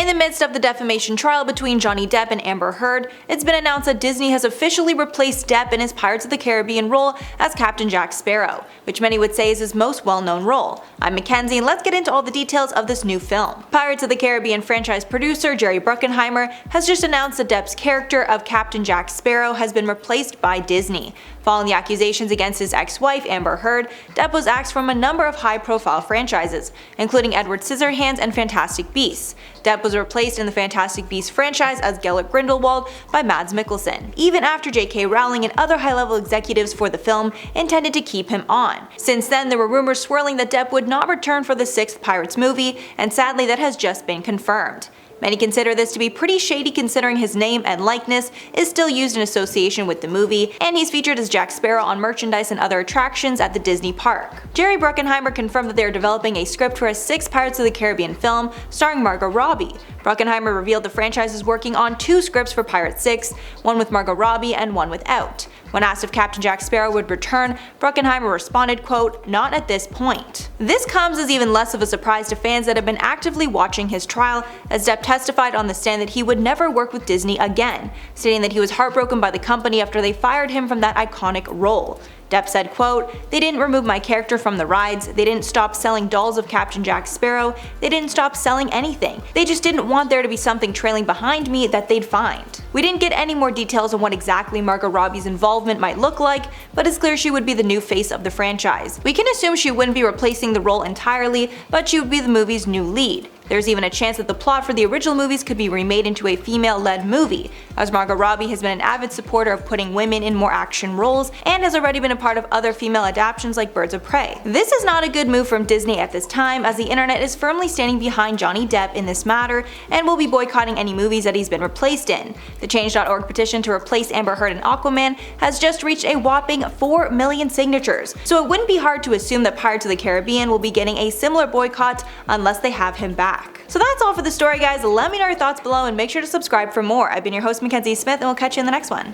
In the midst of the defamation trial between Johnny Depp and Amber Heard, it's been announced that Disney has officially replaced Depp in his Pirates of the Caribbean role as Captain Jack Sparrow, which many would say is his most well-known role. I'm Mackenzie and let's get into all the details of this new film. Pirates of the Caribbean franchise producer Jerry Bruckheimer has just announced that Depp's character of Captain Jack Sparrow has been replaced by Disney. Following the accusations against his ex-wife Amber Heard, Depp was axed from a number of high-profile franchises, including Edward Scissorhands and Fantastic Beasts. Depp was replaced in the Fantastic Beasts franchise as Gellert Grindelwald by Mads Mikkelsen, even after J.K. Rowling and other high-level executives for the film intended to keep him on. Since then, there were rumors swirling that Depp would not return for the sixth Pirates movie, and sadly that has just been confirmed. Many consider this to be pretty shady considering his name and likeness is still used in association with the movie, and he's featured as Jack Sparrow on merchandise and other attractions at the Disney park. Jerry Bruckheimer confirmed that they are developing a script for a sixth Pirates of the Caribbean film starring Margot Robbie. Bruckheimer revealed the franchise is working on two scripts for Pirates 6, one with Margot Robbie and one without. When asked if Captain Jack Sparrow would return, Bruckheimer responded, quote, "Not at this point." This comes as even less of a surprise to fans that have been actively watching his trial, as Depp testified on the stand that he would never work with Disney again, stating that he was heartbroken by the company after they fired him from that iconic role. Depp said, quote, "They didn't remove my character from the rides, they didn't stop selling dolls of Captain Jack Sparrow, they didn't stop selling anything. They just didn't want there to be something trailing behind me that they'd find." We didn't get any more details on what exactly Margot Robbie's involvement might look like, but it's clear she would be the new face of the franchise. We can assume she wouldn't be replacing the role entirely, but she would be the movie's new lead. There's even a chance that the plot for the original movies could be remade into a female-led movie, as Margot Robbie has been an avid supporter of putting women in more action roles and has already been a part of other female adaptations like Birds of Prey. This is not a good move from Disney at this time, as the internet is firmly standing behind Johnny Depp in this matter and will be boycotting any movies that he's been replaced in. The Change.org petition to replace Amber Heard in Aquaman has just reached a whopping 4 million signatures, so it wouldn't be hard to assume that Pirates of the Caribbean will be getting a similar boycott unless they have him back. So that's all for the story, guys. Let me know your thoughts below and make sure to subscribe for more. I've been your host Mackenzie Smith and we'll catch you in the next one.